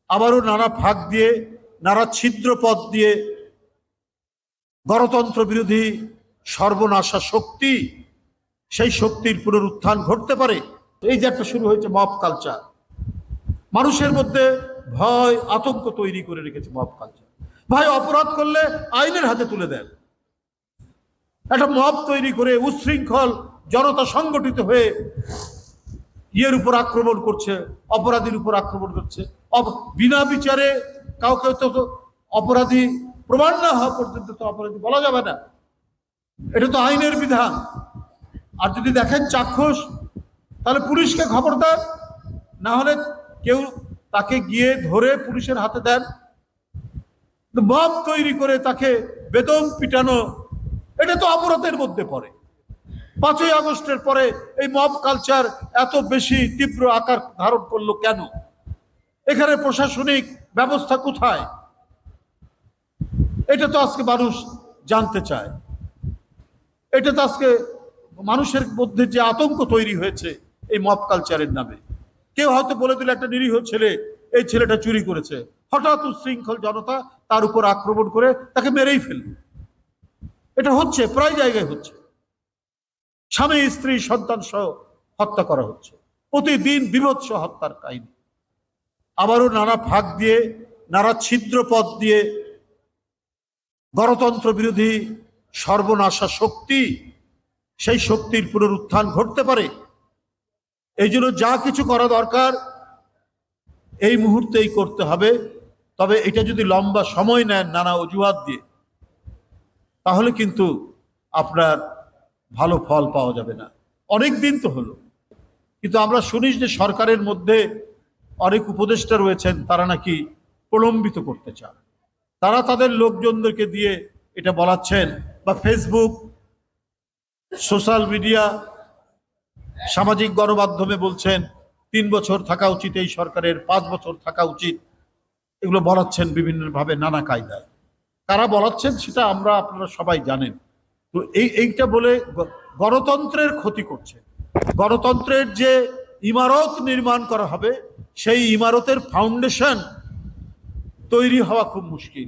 আবারও নানা ফাঁক দিয়ে, নানা ছিদ্র পথ দিয়ে গণতন্ত্র বিরোধী সর্বনাশা শক্তি, সেই শক্তির পুনরুত্থান ঘটতে পারে। এই যে একটা শুরু হয়েছে মব কালচার, মানুষের মধ্যে ভয় আতঙ্ক তৈরি করে রেখেছে মব কালচার। ভাই, অপরাধ করলে আইনের হাতে তুলে দেন। একটা মব তৈরি করে উচ্ছৃঙ্খল জনতা সংগঠিত হয়ে ইয়ের উপর আক্রমণ করছে, অপরাধীর উপর আক্রমণ করছে। বিনা বিচারে কাউকে তো অপরাধী প্রমাণ না হওয়া পর্যন্ত তো অপরাধী বলা যাবে না, এটা তো আইনের বিধান। আর যদি দেখেন চাক্ষুষ, তাহলে পুলিশকে খবরদার, না হলে কেউ তাকে গিয়ে ধরে পুলিশের হাতে দেন। মব তৈরি করে তাকে বেদম পিটানো, এটা তো অপরাধের মধ্যে পড়ে। 5ই আগস্টের পরে এই মব কালচার এত বেশি তীব্র আকার ধারণ করলো কেন? এখানে প্রশাসনিক ব্যবস্থা কোথায়? এটা তো আজকে মানুষ জানতে চায়। এটা তো আজকে মানুষের মধ্যে যে আতঙ্ক তৈরি হয়েছে এই মব কালচারের নামে। কেউ হয়তো বলে দিল একটা নিরীহ ছেলে, এই ছেলেটা চুরি করেছে, হঠাৎ উচ্ছৃঙ্খল জনতা তার উপর আক্রমণ করে তাকে মেরেই ফেলবে। এটা হচ্ছে, প্রায় জায়গায় হচ্ছে। স্বামী স্ত্রী সন্তান সহ হত্যা করা হচ্ছে, প্রতিদিন বিভৎস হত্যার কাহিনী। আবারও নানা ফাঁক দিয়ে, নানা ছিদ্র পথ দিয়ে গণতন্ত্র বিরোধী সর্বনাশা শক্তি, সেই শক্তির পুনরুত্থান ঘটতে পারে। এই জন্য যা কিছু করা দরকার এই মুহূর্তেই করতে হবে। তবে এটা যদি লম্বা সময় নেন নানা অজুহাত দিয়ে, তাহলে কিন্তু আপনার ভালো ফল পাওয়া যাবে না। অনেক দিন তো হলো, কিন্তু আমরা শুনি যে সরকারের মধ্যে অনেক উপদেষ্টা রয়েছেন, তারা নাকি প্রলম্বিত করতে চান। তারা তাদের লোকজনদেরকে দিয়ে এটা বলাচ্ছেন, বা ফেসবুক, সোশ্যাল মিডিয়া, সামাজিক গণমাধ্যমে বলছেন 3 বছর থাকা উচিত এই সরকারের, 5 বছর থাকা উচিত। এগুলো বলাচ্ছেন বিভিন্নভাবে, নানা কায়দায়। কারা বলাচ্ছেন সেটা আপনারা সবাই জানেন। তো এইটা বলে গণতন্ত্রের ক্ষতি করছে। গণতন্ত্রের যে ইমারত নির্মাণ করা হবে, সেই ইমারতের ফাউন্ডেশন তৈরি হওয়া খুব মুশকিল।